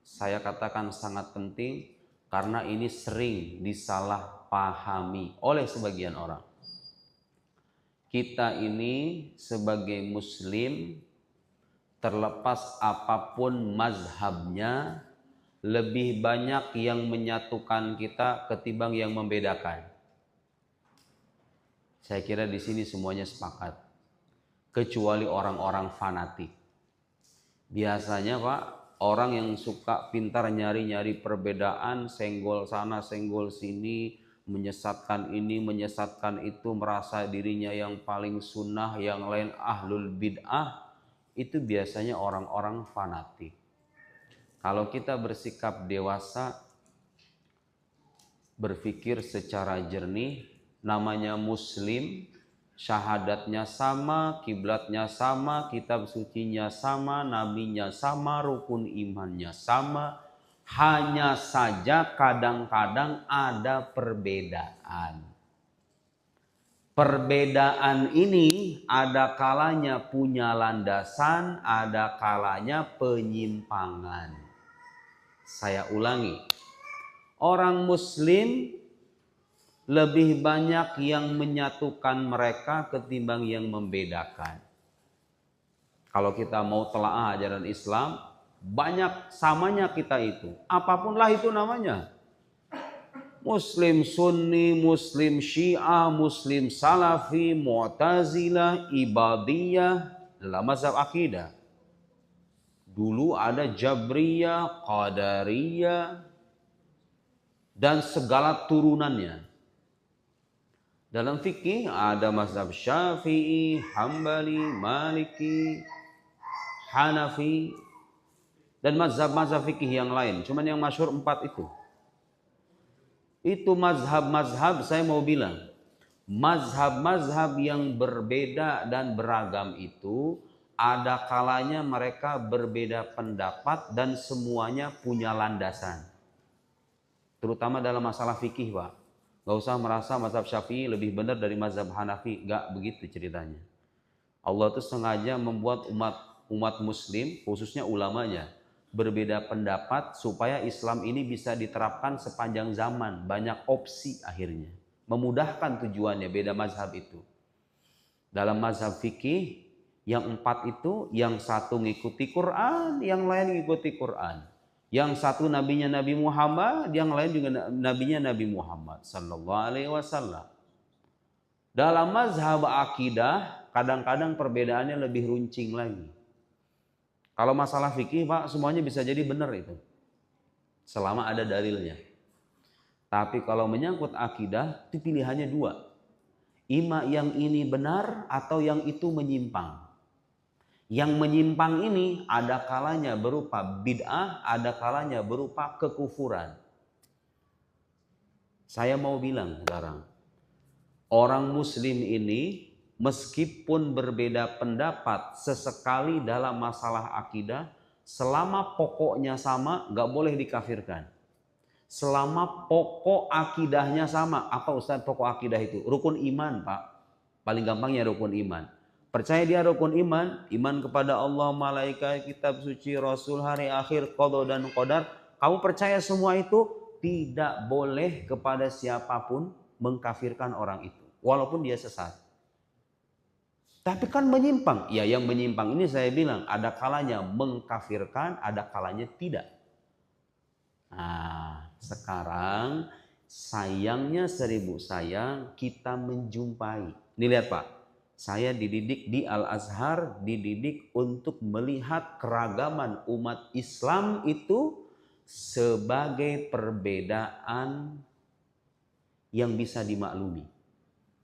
Saya katakan sangat penting karena ini sering disalahpahami oleh sebagian orang. Kita ini sebagai muslim, terlepas apapun mazhabnya, lebih banyak yang menyatukan kita ketimbang yang membedakan. Saya kira di sini semuanya sepakat, kecuali orang-orang fanatik. Biasanya Pak, orang yang suka pintar nyari-nyari perbedaan, senggol sana, senggol sini, menyesatkan ini, menyesatkan itu, merasa dirinya yang paling sunnah, yang lain ahlul bid'ah, itu biasanya orang-orang fanatik. Kalau kita bersikap dewasa, berpikir secara jernih, namanya muslim, syahadatnya sama, kiblatnya sama, kitab sucinya sama, nabinya sama, rukun imannya sama. Hanya saja kadang-kadang ada perbedaan. Perbedaan ini ada kalanya punya landasan, ada kalanya penyimpangan. Saya ulangi, orang muslim lebih banyak yang menyatukan mereka ketimbang yang membedakan. Kalau kita mau telaah ajaran Islam, banyak samanya kita itu. Apapunlah itu namanya. Muslim Sunni, Muslim Syiah, Muslim Salafi, Mu'tazilah, Ibadiyah, dalam mazhab akidah. Dulu ada Jabriyah, Qadariyah, dan segala turunannya. Dalam fikih ada mazhab Syafi'i, Hambali, Maliki, Hanafi, dan mazhab-mazhab fikih yang lain. Cuman yang masyhur 4 itu. Itu mazhab-mazhab, saya mau bilang, mazhab-mazhab yang berbeda dan beragam itu, ada kalanya mereka berbeda pendapat dan semuanya punya landasan. Terutama dalam masalah fikih, Pak. Gak usah merasa mazhab Syafi'i lebih benar dari mazhab Hanafi. Gak begitu ceritanya. Allah itu sengaja membuat umat muslim, khususnya ulamanya, berbeda pendapat supaya Islam ini bisa diterapkan sepanjang zaman. Banyak opsi akhirnya. Memudahkan tujuannya, beda mazhab itu. Dalam mazhab fikih, yang 4 itu, yang satu ngikuti Quran, yang lain ngikuti Quran. Yang satu nabinya Nabi Muhammad, yang lain juga nabinya Nabi Muhammad sallallahu alaihi wasallam. Dalam mazhab akidah, kadang-kadang perbedaannya lebih runcing lagi. Kalau masalah fikih, Pak, semuanya bisa jadi benar itu. Selama ada dalilnya. Tapi kalau menyangkut akidah, itu pilihannya 2. Ima yang ini benar atau yang itu menyimpang. Yang menyimpang ini ada kalanya berupa bid'ah, ada kalanya berupa kekufuran. Saya mau bilang sekarang, orang muslim ini meskipun berbeda pendapat sesekali dalam masalah akidah, selama pokoknya sama gak boleh dikafirkan. Selama pokok akidahnya sama. Apa Ustaz pokok akidah itu? Rukun iman, Pak. Paling gampangnya rukun iman. Percaya dia rukun iman, iman kepada Allah, malaikat, kitab suci, rasul, hari akhir, qada dan qadar. Kamu percaya semua itu, tidak boleh kepada siapapun mengkafirkan orang itu, walaupun dia sesat. Tapi kan menyimpang. Ya, yang menyimpang ini saya bilang ada kalanya mengkafirkan, ada kalanya tidak. Nah, sekarang sayangnya 1000 sayang kita menjumpai. Ini lihat Pak. Saya dididik di Al-Azhar, dididik untuk melihat keragaman umat Islam itu sebagai perbedaan yang bisa dimaklumi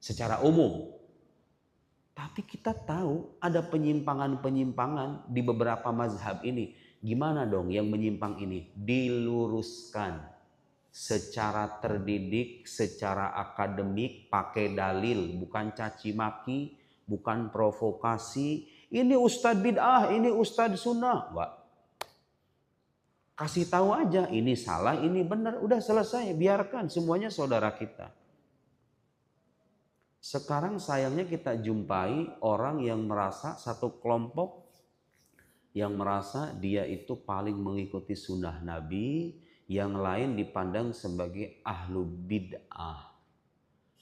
secara umum. Tapi kita tahu ada penyimpangan-penyimpangan di beberapa mazhab ini. Gimana dong yang menyimpang ini? Diluruskan secara terdidik, secara akademik, pakai dalil, bukan caci maki, bukan provokasi. Ini ustadz bid'ah, ini ustadz sunnah. Enggak. Kasih tahu aja, ini salah, ini benar. Udah selesai, biarkan semuanya saudara kita. Sekarang sayangnya kita jumpai orang yang merasa satu kelompok yang merasa dia itu paling mengikuti sunnah Nabi, yang lain dipandang sebagai ahlu bid'ah.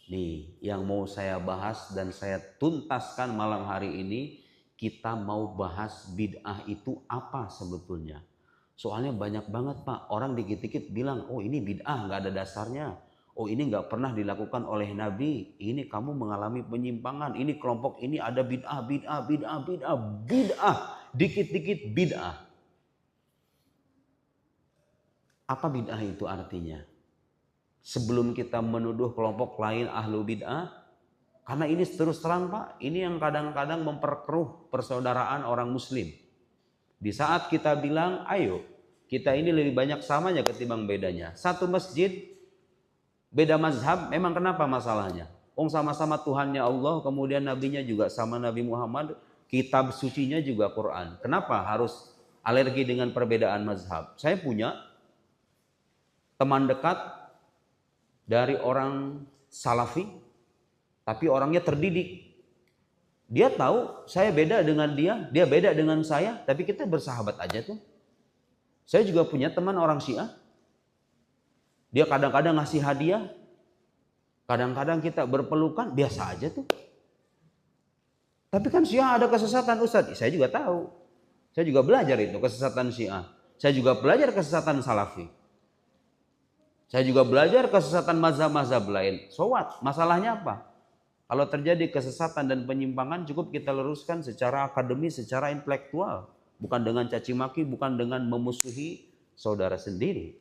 Nih, yang mau saya bahas dan saya tuntaskan malam hari ini, kita mau bahas bid'ah itu apa sebetulnya. Soalnya banyak banget Pak, orang dikit-dikit bilang, oh ini bid'ah, nggak ada dasarnya. Oh ini nggak pernah dilakukan oleh Nabi, ini kamu mengalami penyimpangan, ini kelompok ini ada bid'ah, bid'ah, bid'ah, bid'ah, bid'ah, dikit-dikit bid'ah. Apa bid'ah itu artinya? Sebelum kita menuduh kelompok lain ahlu bid'ah, karena ini terus terang Pak, ini yang kadang-kadang memperkeruh persaudaraan orang muslim. Di saat kita bilang, ayo kita ini lebih banyak samanya ketimbang bedanya. Satu masjid, beda mazhab, memang kenapa masalahnya? Sama-sama Tuhannya Allah, kemudian nabinya juga sama Nabi Muhammad, kitab sucinya juga Quran. Kenapa harus alergi dengan perbedaan mazhab? Saya punya teman dekat dari orang Salafi, tapi orangnya terdidik. Dia tahu saya beda dengan dia beda dengan saya, tapi kita bersahabat aja tuh. Saya juga punya teman orang Syiah. Dia kadang-kadang ngasih hadiah, kadang-kadang kita berpelukan, biasa aja tuh. Tapi kan Syiah ada kesesatan Ustaz. Saya juga tahu. Saya juga belajar itu kesesatan Syiah. Saya juga belajar kesesatan Salafi. Saya juga belajar kesesatan mazhab-mazhab lain. So what? Masalahnya apa? Kalau terjadi kesesatan dan penyimpangan cukup kita luruskan secara akademis, secara intelektual. Bukan dengan caci maki, bukan dengan memusuhi saudara sendiri.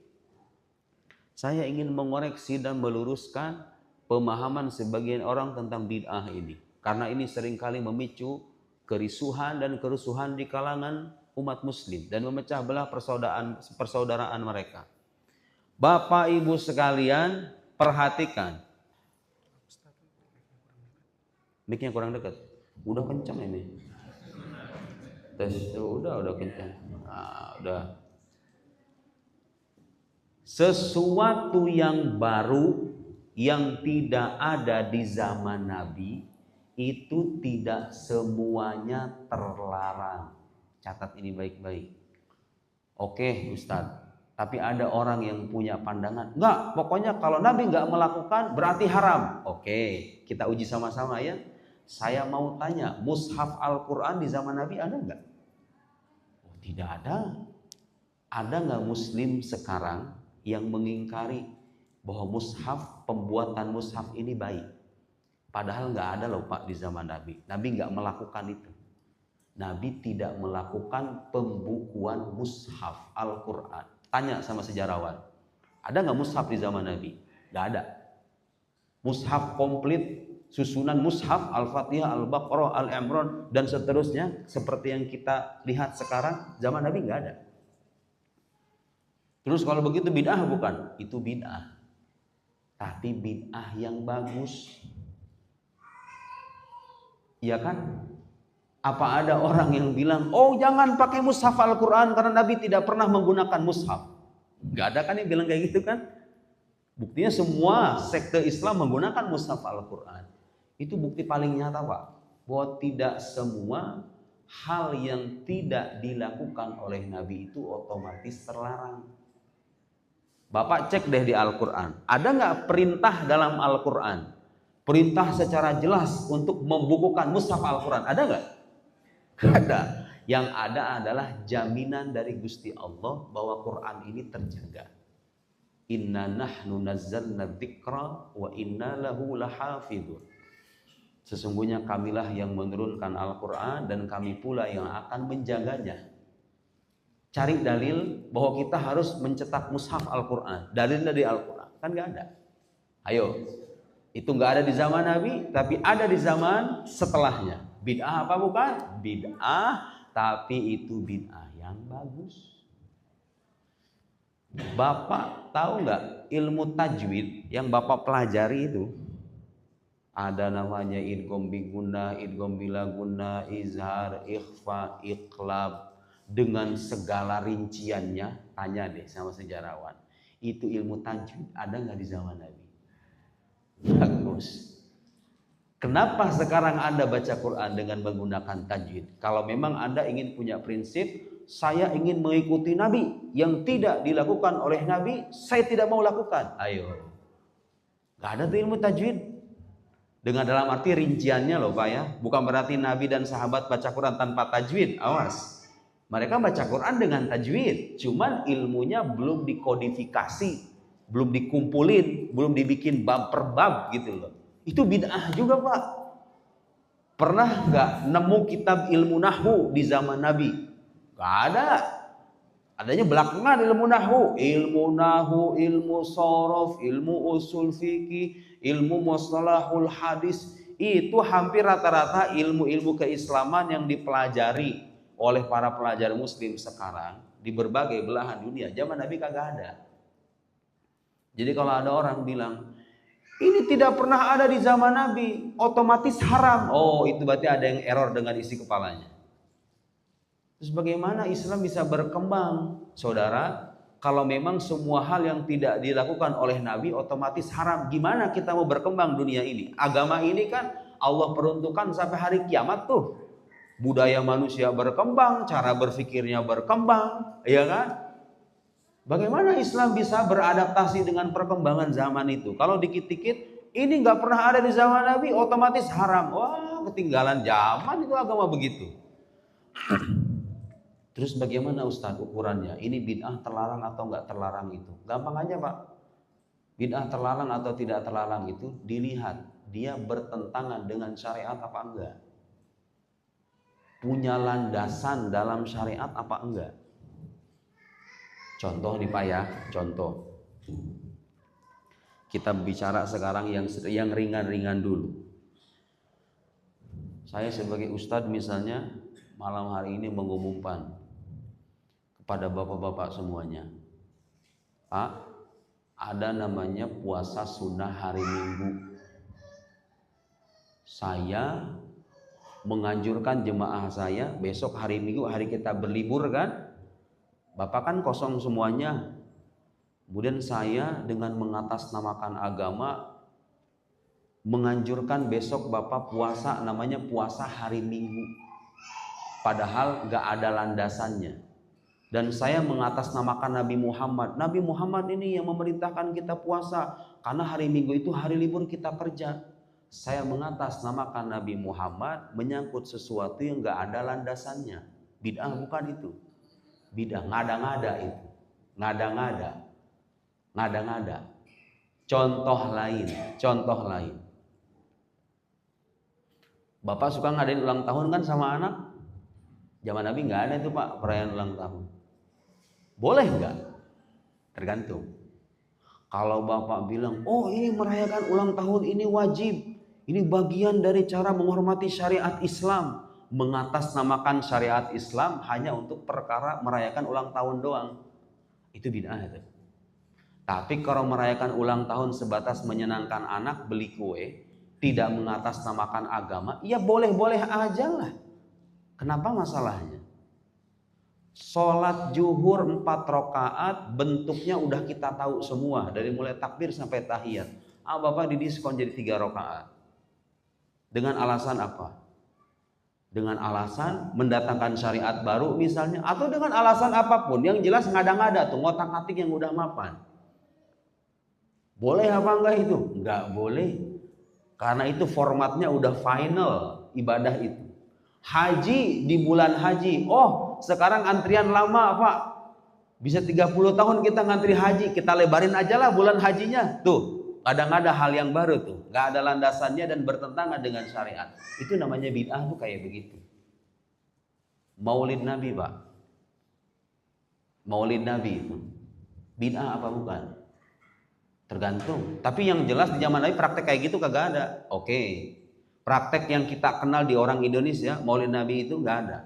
Saya ingin mengoreksi dan meluruskan pemahaman sebagian orang tentang bid'ah ini. Karena ini seringkali memicu kerisuhan dan kerusuhan di kalangan umat muslim. Dan memecah belah persaudaraan mereka. Bapak Ibu sekalian, perhatikan. Mic-nya kurang dekat. Udah kencang ini. Tes, udah kencang. Nah, udah. Sesuatu yang baru yang tidak ada di zaman Nabi itu tidak semuanya terlarang. Catat ini baik-baik. Oke, Ustadz. Tapi ada orang yang punya pandangan, enggak, pokoknya kalau Nabi enggak melakukan berarti haram. Oke, kita uji sama-sama ya. Saya mau tanya, mushaf Al-Quran di zaman Nabi ada enggak? Oh, tidak ada. Ada enggak muslim sekarang yang mengingkari bahwa pembuatan mushaf ini baik? Padahal enggak ada loh Pak di zaman Nabi. Nabi enggak melakukan itu. Nabi tidak melakukan pembukuan mushaf Al-Quran. Tanya sama sejarawan, ada nggak mushaf di zaman Nabi? Nggak ada. Mushaf komplit, susunan mushaf Al-Fatihah, Al-Baqarah, Al-Imran dan seterusnya seperti yang kita lihat sekarang, zaman Nabi nggak ada. Terus kalau begitu bid'ah bukan? Itu bid'ah. Tapi bid'ah yang bagus. Iya kan? Apa ada orang yang bilang, oh jangan pakai mushaf Al-Quran karena Nabi tidak pernah menggunakan mushaf? Gak ada kan yang bilang kayak gitu kan? Buktinya semua sekte Islam menggunakan mushaf Al-Quran. Itu bukti paling nyata Pak, bahwa tidak semua hal yang tidak dilakukan oleh Nabi itu otomatis terlarang. Bapak cek deh di Al-Quran, ada gak perintah dalam Al-Quran? Perintah secara jelas untuk membukukan mushaf Al-Quran, ada gak? Ada. Yang ada adalah jaminan dari Gusti Allah bahwa Quran ini terjaga. Inna nahnu nazzalna dzikra wa inna lahu lahafidun. Sesungguhnya kamilah yang menurunkan Al-Quran dan kami pula yang akan menjaganya. Cari dalil bahwa kita harus mencetak mushaf Al-Quran. Dalil dari Al-Quran kan gak ada. Ayo, itu gak ada di zaman Nabi, tapi ada di zaman setelahnya. Bid'ah apa bukan? Bid'ah, tapi itu bid'ah yang bagus. Bapak tahu nggak ilmu tajwid yang Bapak pelajari itu? Ada namanya idgham bi gunnah, idgham bila gunnah, izhar, ikhfa, iqlab dengan segala rinciannya. Tanya deh sama sejarawan. Itu ilmu tajwid ada nggak di zaman Nabi? Bagus. Kenapa sekarang Anda baca Quran dengan menggunakan tajwid? Kalau memang Anda ingin punya prinsip, saya ingin mengikuti Nabi, yang tidak dilakukan oleh Nabi, saya tidak mau lakukan. Ayo. Gak ada tuh ilmu tajwid. Dengan dalam arti rinciannya loh Pak ya. Bukan berarti Nabi dan sahabat baca Quran tanpa tajwid. Awas. Mereka baca Quran dengan tajwid. Cuman ilmunya belum dikodifikasi. Belum dikumpulin. Belum dibikin bab per bab gitu loh. Itu bid'ah juga Pak. Pernah nggak nemu kitab ilmu nahwu di zaman Nabi? Gak ada. Adanya belakangan ilmu nahwu, ilmu sorof, ilmu usul fikih, ilmu mustalahul hadis. Itu hampir rata-rata ilmu-ilmu keislaman yang dipelajari oleh para pelajar muslim sekarang di berbagai belahan dunia. Zaman Nabi kagak ada. Jadi kalau ada orang bilang, ini tidak pernah ada di zaman Nabi, otomatis haram. Oh, itu berarti ada yang error dengan isi kepalanya. Terus bagaimana Islam bisa berkembang? Saudara, kalau memang semua hal yang tidak dilakukan oleh Nabi otomatis haram, gimana kita mau berkembang dunia ini? Agama ini kan Allah peruntukkan sampai hari kiamat tuh. Budaya manusia berkembang, cara berpikirnya berkembang, ya kan? Bagaimana Islam bisa beradaptasi dengan perkembangan zaman itu? Kalau dikit-dikit, ini nggak pernah ada di zaman Nabi, otomatis haram. Wah, ketinggalan zaman itu agama begitu. Terus bagaimana Ustadz ukurannya? Ini bid'ah terlarang atau nggak terlarang itu? Gampang aja Pak. Bid'ah terlarang atau tidak terlarang itu dilihat dia bertentangan dengan syariat apa enggak. Punya landasan dalam syariat apa enggak. Contoh nih Pak ya, contoh. Kita bicara sekarang yang ringan-ringan dulu. Saya sebagai Ustadz misalnya malam hari ini mengumumkan pada bapak-bapak semuanya, Pak, ada namanya puasa sunnah hari Minggu. Saya menganjurkan jemaah saya besok hari Minggu, hari kita berlibur kan, Bapak kan kosong semuanya. Kemudian saya dengan mengatasnamakan agama menganjurkan besok Bapak puasa namanya puasa hari Minggu. Padahal gak ada landasannya. Dan saya mengatasnamakan Nabi Muhammad. Nabi Muhammad ini yang memerintahkan kita puasa. Karena hari Minggu itu hari libur kita kerja. Saya mengatasnamakan Nabi Muhammad menyangkut sesuatu yang gak ada landasannya. Bid'ah bukan itu. Bid'ah, ngada-ngada itu. Ngada-ngada. Contoh lain. Bapak suka ngadain ulang tahun kan sama anak? Zaman Nabi gak ada itu Pak, perayaan ulang tahun. Boleh nggak? Tergantung. Kalau Bapak bilang, oh ini merayakan ulang tahun ini wajib, ini bagian dari cara menghormati syariat Islam, mengatasnamakan syariat Islam hanya untuk perkara merayakan ulang tahun doang, itu bid'ah itu. Tapi kalau merayakan ulang tahun sebatas menyenangkan anak, beli kue, tidak mengatasnamakan agama, ya boleh-boleh aja lah. Kenapa masalahnya? Sholat zuhur 4 rakaat bentuknya udah kita tahu semua dari mulai takbir sampai tahiyat. Bapak didiskon jadi 3 rakaat. Dengan alasan apa? Dengan alasan mendatangkan syariat baru misalnya, atau dengan alasan apapun yang jelas ngada-ngada tuh, ngotak-ngatik yang udah mapan. Boleh apa enggak itu? Enggak boleh. Karena itu formatnya udah final ibadah itu. Haji di bulan haji. Oh, sekarang antrian lama Pak. Bisa 30 tahun kita ngantri haji. Kita lebarin aja lah bulan hajinya. Tuh, kadang ada hal yang baru tuh. Gak ada landasannya dan bertentangan dengan syariat. Itu namanya bid'ah tuh kayak begitu. Maulid Nabi Pak. Maulid Nabi itu bid'ah apa bukan? Tergantung. Tapi yang jelas di zaman Nabi praktek kayak gitu kagak ada. Oke. Praktek yang kita kenal di orang Indonesia, Maulid Nabi itu nggak ada.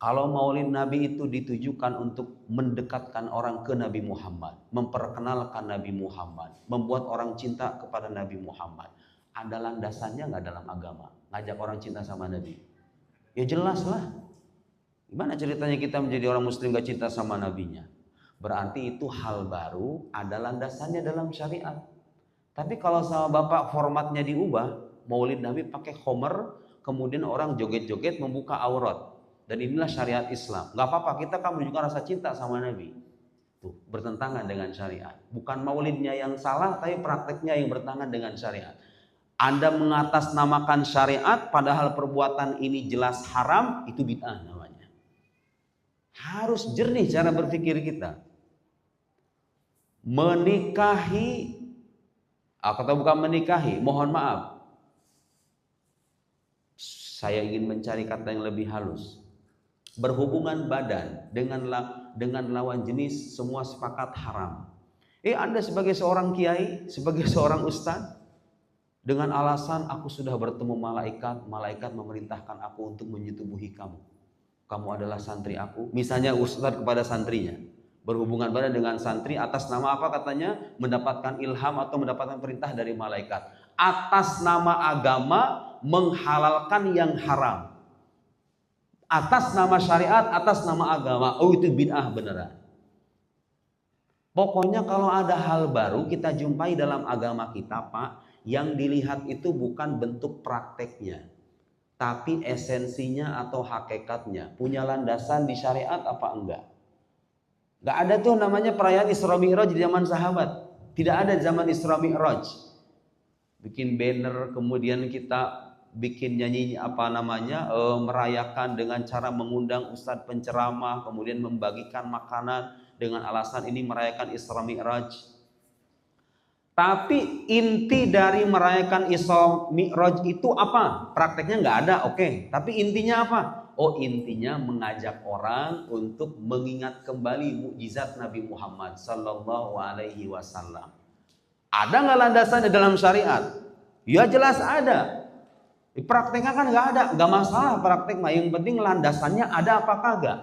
Kalau Maulid Nabi itu ditujukan untuk mendekatkan orang ke Nabi Muhammad, memperkenalkan Nabi Muhammad, membuat orang cinta kepada Nabi Muhammad, ada landasannya nggak dalam agama? Ngajak orang cinta sama Nabi? Ya jelas lah. Gimana ceritanya kita menjadi orang Muslim gak cinta sama Nabinya? Berarti itu hal baru, ada landasannya dalam syariat. Tapi kalau sama Bapak formatnya diubah, Maulid Nabi pakai khomer, kemudian orang joget-joget membuka aurat. Dan inilah syariat Islam. Gak apa-apa, kita kan menunjukkan rasa cinta sama Nabi. Tuh, bertentangan dengan syariat. Bukan maulidnya yang salah, tapi prakteknya yang bertentangan dengan syariat. Anda mengatasnamakan syariat, padahal perbuatan ini jelas haram, itu bid'ah namanya. Harus jernih cara berpikir kita. Menikahi, atau bukan menikahi, mohon maaf. Saya ingin mencari kata yang lebih halus. Berhubungan badan dengan lawan jenis semua sepakat haram. Anda sebagai seorang kiai, sebagai seorang ustaz, dengan alasan aku sudah bertemu malaikat, malaikat memerintahkan aku untuk menyetubuhi kamu. Kamu adalah santri aku. Misalnya ustaz kepada santrinya, berhubungan badan dengan santri atas nama apa katanya? Mendapatkan ilham atau mendapatkan perintah dari malaikat. Atas nama agama menghalalkan yang haram. Atas nama syariat, atas nama agama. Oh, itu bid'ah beneran. Pokoknya kalau ada hal baru kita jumpai dalam agama kita, Pak, yang dilihat itu bukan bentuk prakteknya, tapi esensinya atau hakikatnya. Punya landasan di syariat apa enggak? Enggak ada tuh namanya perayaan Isra Mi'raj di zaman sahabat. Tidak ada di zaman Isra Mi'raj. Bikin banner, kemudian kita bikin nyanyi merayakan dengan cara mengundang ustadz penceramah, kemudian membagikan makanan dengan alasan ini merayakan Isra Mi'raj. Tapi inti dari merayakan Isra Mi'raj itu apa? Prakteknya nggak ada, oke. Tapi intinya apa? Oh, intinya mengajak orang untuk mengingat kembali mukjizat Nabi Muhammad Sallallahu Alaihi Wasallam. Ada nggak landasannya dalam syariat? Ya jelas ada. Prakteknya kan nggak ada, nggak masalah praktek mah. Yang penting landasannya ada apa kagak.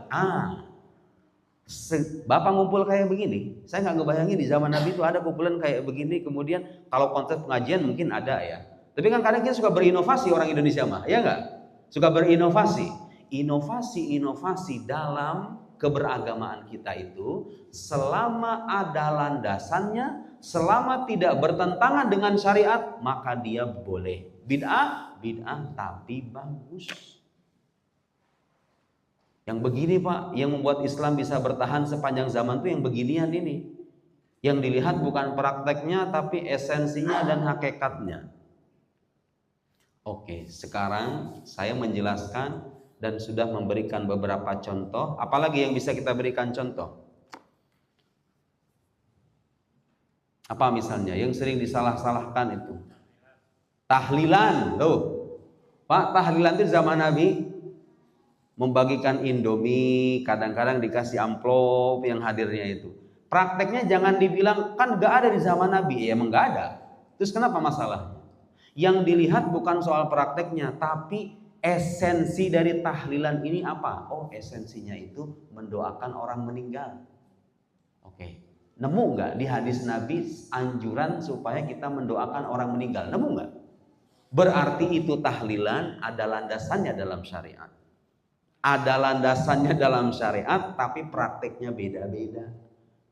Bapak ngumpul kayak begini, saya nggak ngebayangin di zaman Nabi itu ada kumpulan kayak begini. Kemudian kalau konsep pengajian mungkin ada ya, tapi kan kadang kita suka berinovasi orang Indonesia mah, ya nggak? Suka berinovasi, inovasi dalam keberagamaan kita itu selama ada landasannya, selama tidak bertentangan dengan syariat, maka dia boleh. Bid'ah tapi bagus. Yang begini Pak, yang membuat Islam bisa bertahan sepanjang zaman itu yang beginian ini. Yang dilihat bukan prakteknya tapi esensinya dan hakikatnya. Oke, sekarang saya menjelaskan dan sudah memberikan beberapa contoh. Apalagi yang bisa kita berikan contoh? Apa misalnya yang sering disalah-salahkan itu? Tahlilan. Tuh. Pak, tahlilan itu zaman Nabi membagikan Indomie, kadang-kadang dikasih amplop yang hadirnya itu. Prakteknya jangan dibilang kan gak ada di zaman Nabi, ya emang gak ada. Terus kenapa masalahnya? Yang dilihat bukan soal prakteknya, tapi esensi dari tahlilan ini apa? Oh, esensinya itu mendoakan orang meninggal. Oke, nemu gak di hadis Nabi anjuran supaya kita mendoakan orang meninggal? Nemu gak? Berarti itu tahlilan ada landasannya dalam syariat. Ada landasannya dalam syariat, tapi prakteknya beda-beda.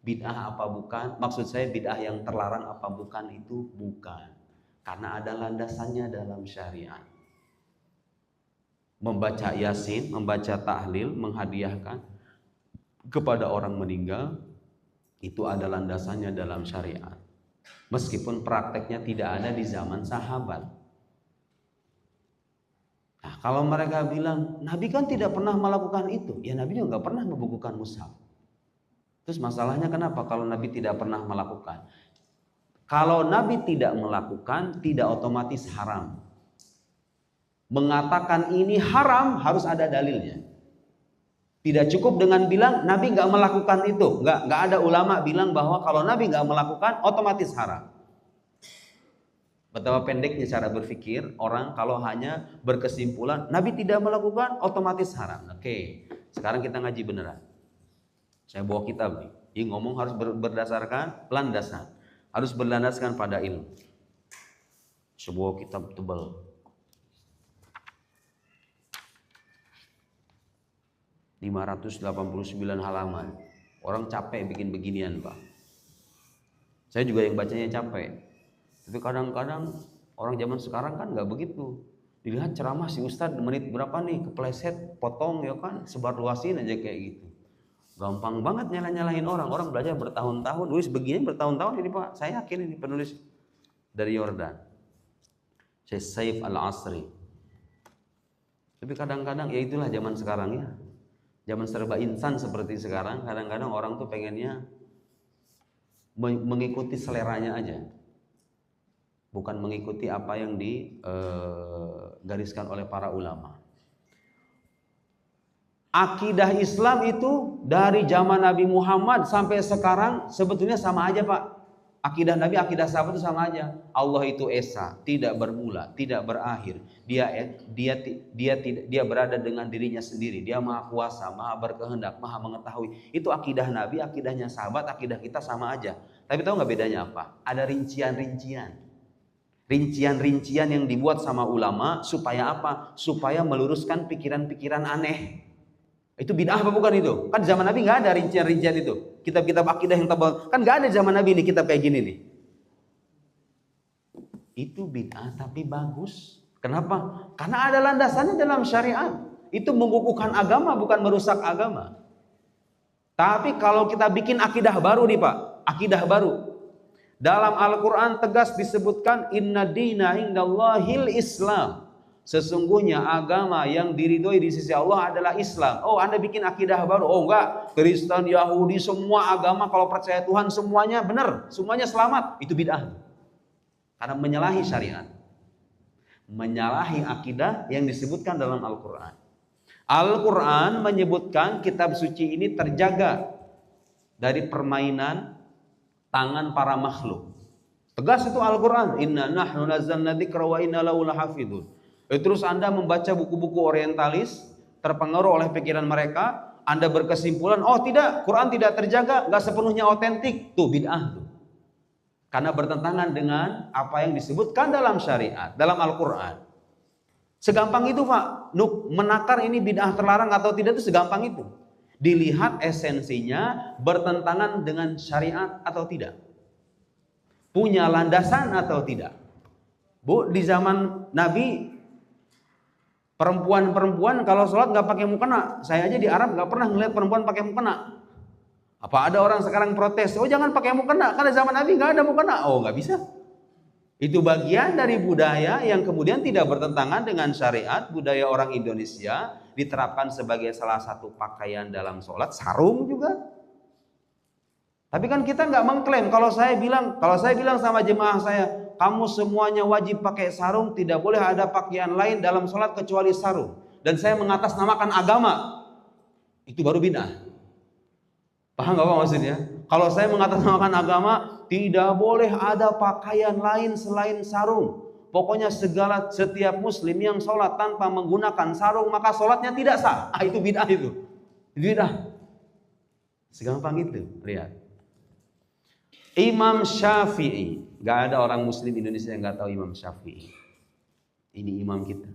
Bid'ah apa bukan? Maksud saya bid'ah yang terlarang apa bukan itu? Bukan. Karena ada landasannya dalam syariat. Membaca yasin, membaca tahlil, menghadiahkan kepada orang meninggal, itu ada landasannya dalam syariat. Meskipun prakteknya tidak ada di zaman sahabat. Nah, kalau mereka bilang Nabi kan tidak pernah melakukan itu, ya Nabi juga nggak pernah membukukan mushaf. Terus masalahnya kenapa kalau Nabi tidak pernah melakukan? Kalau Nabi tidak melakukan, tidak otomatis haram. Mengatakan ini haram harus ada dalilnya. Tidak cukup dengan bilang Nabi nggak melakukan itu, nggak ada ulama bilang bahwa kalau Nabi nggak melakukan otomatis haram. Betapa pendeknya cara berpikir orang kalau hanya berkesimpulan Nabi tidak melakukan otomatis haram. Oke, sekarang kita ngaji beneran. Saya bawa kitab nih. Ini ngomong harus berdasarkan landasan, harus berlandaskan pada ilmu. Sebuah kitab tebal. ...589 halaman. Orang capek bikin beginian Pak. Saya juga yang bacanya capek. Tapi kadang-kadang Orang zaman sekarang kan nggak begitu. Dilihat ceramah si Ustadz menit berapa nih, kepleset, potong ya kan, sebar luasin aja kayak gitu. Gampang banget nyalahin orang. Orang belajar bertahun-tahun, nulis begini bertahun-tahun ini Pak. Saya yakin ini penulis dari Yordan. Syekh Saif Al-Asri. Tapi kadang-kadang ya itulah zaman sekarang ya. Zaman serba insan seperti sekarang, kadang-kadang orang tuh pengennya mengikuti seleranya aja. Bukan mengikuti apa yang digariskan oleh para ulama. Akidah Islam itu dari zaman Nabi Muhammad sampai sekarang sebetulnya sama aja Pak. Akidah Nabi, akidah sahabat itu sama aja. Allah itu esa, tidak bermula, tidak berakhir. Dia berada dengan dirinya sendiri. Dia maha kuasa, maha berkehendak, maha mengetahui. Itu akidah Nabi, akidahnya sahabat, akidah kita sama aja. Tapi tahu nggak bedanya apa? Ada rincian-rincian. Rincian-rincian yang dibuat sama ulama supaya apa? Supaya meluruskan pikiran-pikiran aneh. Itu bid'ah apa bukan itu? Kan zaman Nabi nggak ada rincian-rincian itu. Kitab-kitab akidah yang tebal kan nggak ada zaman Nabi ini kitab kayak gini nih. Itu bid'ah tapi bagus. Kenapa? Karena ada landasannya dalam syariat. Itu mengukuhkan agama bukan merusak agama. Tapi kalau kita bikin akidah baru nih Pak, akidah baru. Dalam Al-Quran tegas disebutkan inna dina indallahil Islam. Sesungguhnya agama yang diridhoi di sisi Allah adalah Islam. Oh, Anda bikin akidah baru. Oh enggak, Kristen, Yahudi, semua agama kalau percaya Tuhan semuanya benar, semuanya selamat. Itu bid'ah. Karena menyalahi syariat. Menyalahi akidah yang disebutkan dalam Al-Quran. Al-Quran menyebutkan kitab suci ini terjaga dari permainan tangan para makhluk. Tegas itu Al-Quran. Inna nahnu nazzalna dzikra wa inna lahu lahafidun. Terus Anda membaca buku-buku orientalis, terpengaruh oleh pikiran mereka, Anda berkesimpulan, oh tidak, Quran tidak terjaga, nggak sepenuhnya otentik. Tuh bid'ah tuh. Karena bertentangan dengan apa yang disebutkan dalam syariat, dalam Al-Quran. Segampang itu Pak, menakar ini bid'ah terlarang atau tidak itu segampang itu. Dilihat esensinya bertentangan dengan syariat atau tidak. Punya landasan atau tidak. Bu, di zaman Nabi perempuan-perempuan kalau sholat nggak pakai mukena. Saya aja di Arab nggak pernah ngeliat perempuan pakai mukena. Apa ada orang sekarang protes? Oh jangan pakai mukena, karena zaman Nabi nggak ada mukena. Oh nggak bisa. Itu bagian dari budaya yang kemudian tidak bertentangan dengan syariat. Budaya orang Indonesia diterapkan sebagai salah satu pakaian dalam sholat, sarung juga. Tapi kan kita nggak mengklaim. Kalau saya bilang sama jemaah saya, kamu semuanya wajib pakai sarung, tidak boleh ada pakaian lain dalam sholat kecuali sarung. Dan saya mengatasnamakan agama, itu baru bid'ah. Paham nggak Pak maksudnya? Kalau saya mengatasnamakan agama, tidak boleh ada pakaian lain selain sarung. Pokoknya setiap muslim yang sholat tanpa menggunakan sarung maka sholatnya tidak sah. Itu bid'ah itu. Bid'ah. Segampang itu. Lihat. Imam Syafi'i. Gak ada orang muslim Indonesia yang gak tahu Imam Syafi'i. Ini imam kita.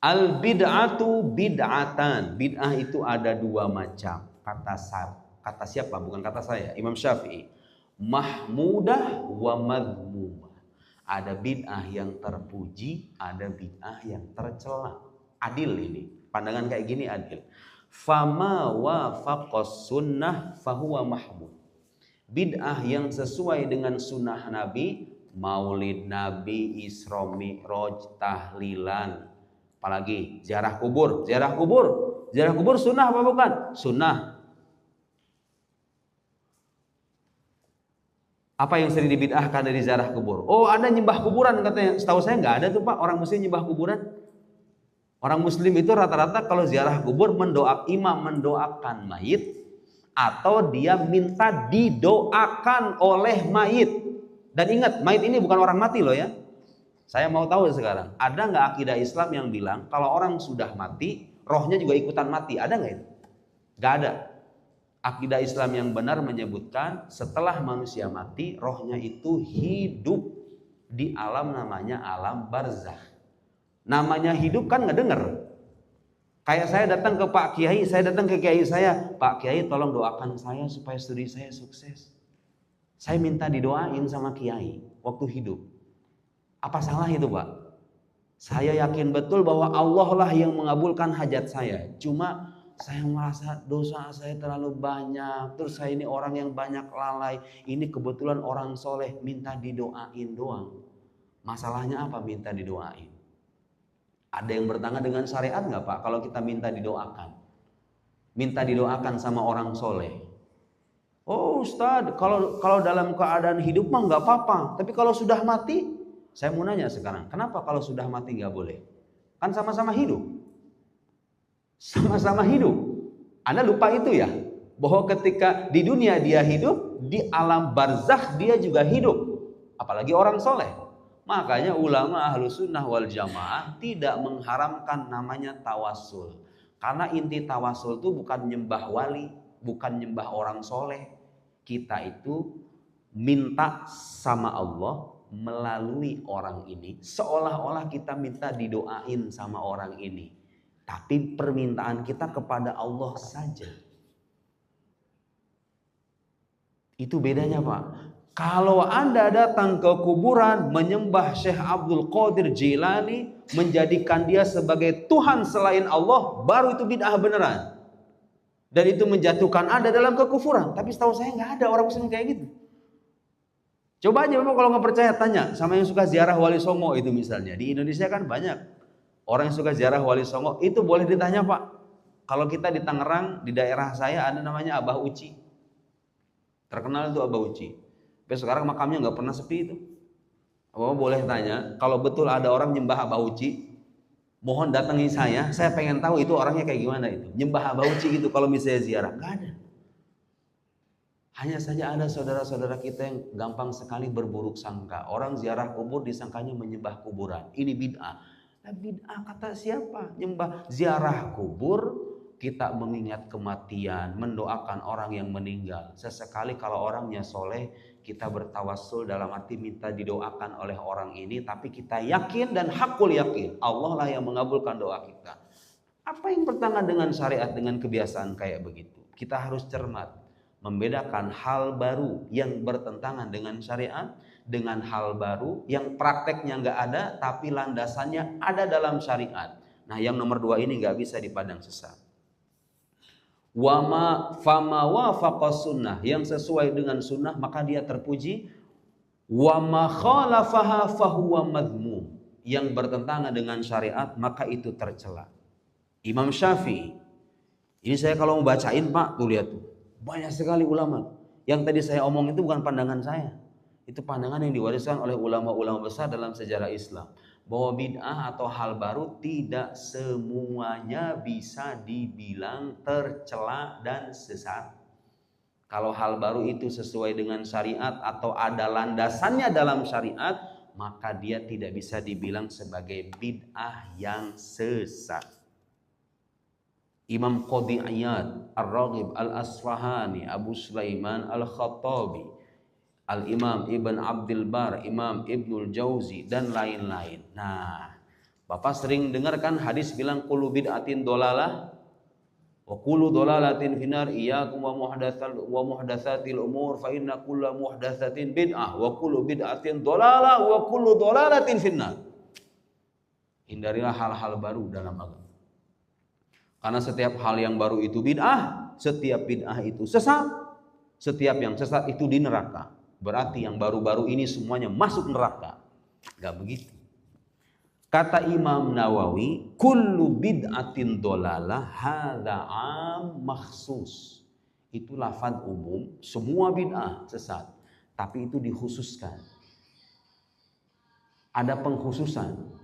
Al bid'atu bid'atan. Bid'ah itu ada dua macam. Kata siapa? Bukan kata saya. Imam Syafi'i. Mahmudah wa madhmumah. Ada bid'ah yang terpuji, ada bid'ah yang tercela. Adil ini. Pandangan kayak gini adil. Fama wafaqas sunnah fahuwa mahmud. Bid'ah yang sesuai dengan sunnah Nabi, maulid Nabi, Isra Mi'raj, tahlilan, apalagi ziarah kubur. Ziarah kubur sunnah apa bukan? Sunnah. Apa yang sering dibid'ahkan dari ziarah kubur? Oh, Anda nyembah kuburan katanya. Setahu saya nggak ada tuh Pak orang muslim nyembah kuburan. Orang muslim itu rata-rata kalau ziarah kubur imam mendoakan mayit atau dia minta didoakan oleh mayit. Dan ingat, mayit ini bukan orang mati loh ya. Saya mau tahu sekarang, ada nggak akidah Islam yang bilang kalau orang sudah mati, rohnya juga ikutan mati? Ada nggak itu? Nggak ada. Akidah Islam yang benar menyebutkan setelah manusia mati, rohnya itu hidup di alam namanya alam barzakh. Namanya hidup kan ngedenger. Kayak saya datang ke Pak Kiai, saya datang ke Kiai saya, Pak Kiai tolong doakan saya supaya studi saya sukses. Saya minta didoain sama Kiai waktu hidup. Apa salah itu, Pak? Saya yakin betul bahwa Allah lah yang mengabulkan hajat saya. Cuma saya merasa dosa saya terlalu banyak. Terus saya ini orang yang banyak lalai. Ini kebetulan orang soleh, minta didoain doang. Masalahnya apa minta didoain? Ada yang bertentangan dengan syariat nggak, Pak? Kalau kita minta didoakan. Minta didoakan sama orang soleh. Oh Ustadz, kalau dalam keadaan hidup mah nggak apa-apa. Tapi kalau sudah mati, saya mau nanya sekarang, kenapa kalau sudah mati nggak boleh? Kan sama-sama hidup. Sama-sama hidup. Anda lupa itu ya? Bahwa ketika di dunia dia hidup, di alam barzakh dia juga hidup. Apalagi orang soleh. Makanya ulama Ahlus Sunnah wal Jamaah tidak mengharamkan namanya tawasul. Karena inti tawasul itu bukan nyembah wali, bukan nyembah orang soleh. Kita itu minta sama Allah melalui orang ini, seolah-olah kita minta didoain sama orang ini. Tapi permintaan kita kepada Allah saja. Itu bedanya, Pak. Kalau Anda datang ke kuburan menyembah Syekh Abdul Qadir Jilani, menjadikan dia sebagai Tuhan selain Allah, baru itu bid'ah beneran. Dan itu menjatuhkan Anda dalam kekufuran. Tapi setahu saya nggak ada orang Muslim kayak gitu. Coba aja Bapak kalau nggak percaya tanya sama yang suka ziarah Wali Songo itu misalnya. Di Indonesia kan banyak orang yang suka ziarah Wali Songo. Itu boleh ditanya, Pak. Kalau kita di Tangerang, di daerah saya ada namanya Abah Uci. Terkenal itu Abah Uci. Tapi sekarang makamnya nggak pernah sepi itu. Bapak boleh tanya, kalau betul ada orang nyembah Abah Uci, mohon datangi saya pengen tahu itu orangnya kayak gimana itu. Nyembah Abah Uci gitu kalau misalnya ziarah. Nggak ada. Hanya saja ada saudara-saudara kita yang gampang sekali berburuk sangka. Orang ziarah kubur disangkanya menyembah kuburan. Ini bid'ah. Nah, bid'ah kata siapa? Nyembah ziarah kubur, kita mengingat kematian, mendoakan orang yang meninggal. Sesekali kalau orangnya soleh, kita bertawassul dalam arti minta didoakan oleh orang ini. Tapi kita yakin dan hakul yakin, Allah lah yang mengabulkan doa kita. Apa yang bertentangan dengan syariat, dengan kebiasaan kayak begitu? Kita harus cermat. Membedakan hal baru yang bertentangan dengan syariat dengan hal baru yang prakteknya nggak ada tapi landasannya ada dalam syariat. Nah yang nomor 2 ini nggak bisa dipandang sesat. Wama fama wafaqas sunnah, yang sesuai dengan sunnah maka dia terpuji. Wama khalafaha fahuwa madhmum, yang bertentangan dengan syariat maka itu tercela. Imam Syafi'i, ini saya kalau mau bacain Pak, tuh lihat tuh. Banyak sekali ulama. Yang tadi saya omong itu bukan pandangan saya. Itu pandangan yang diwariskan oleh ulama-ulama besar dalam sejarah Islam. Bahwa bid'ah atau hal baru tidak semuanya bisa dibilang tercela dan sesat. Kalau hal baru itu sesuai dengan syariat atau ada landasannya dalam syariat, maka dia tidak bisa dibilang sebagai bid'ah yang sesat. Imam Qadhi Iyad, Ar-Raghib Al-Asfahani, Abu Sulaiman Al-Khattabi, Al-Imam Ibn Abdul Bar, Imam Ibnul Jauzi, dan lain-lain. Nah, Bapak sering dengar kan hadis bilang kullu bid'atin dolalah wa kullu dolalatin finar, iyyakum wa muhdatsatil umur fa inna kulla muhdatsatin bid'ah wa kullu bid'atin dolalah wa kullu dolalatin finar. Hindarilah hal-hal baru dalam agama. Karena setiap hal yang baru itu bid'ah, setiap bid'ah itu sesat, setiap yang sesat itu di neraka. Berarti yang baru-baru ini semuanya masuk neraka. Gak begitu. Kata Imam Nawawi, kullu bid'atin dolalah hadza 'am makhsus. Itu lafaz umum, semua bid'ah sesat, tapi itu dikhususkan. Ada pengkhususan.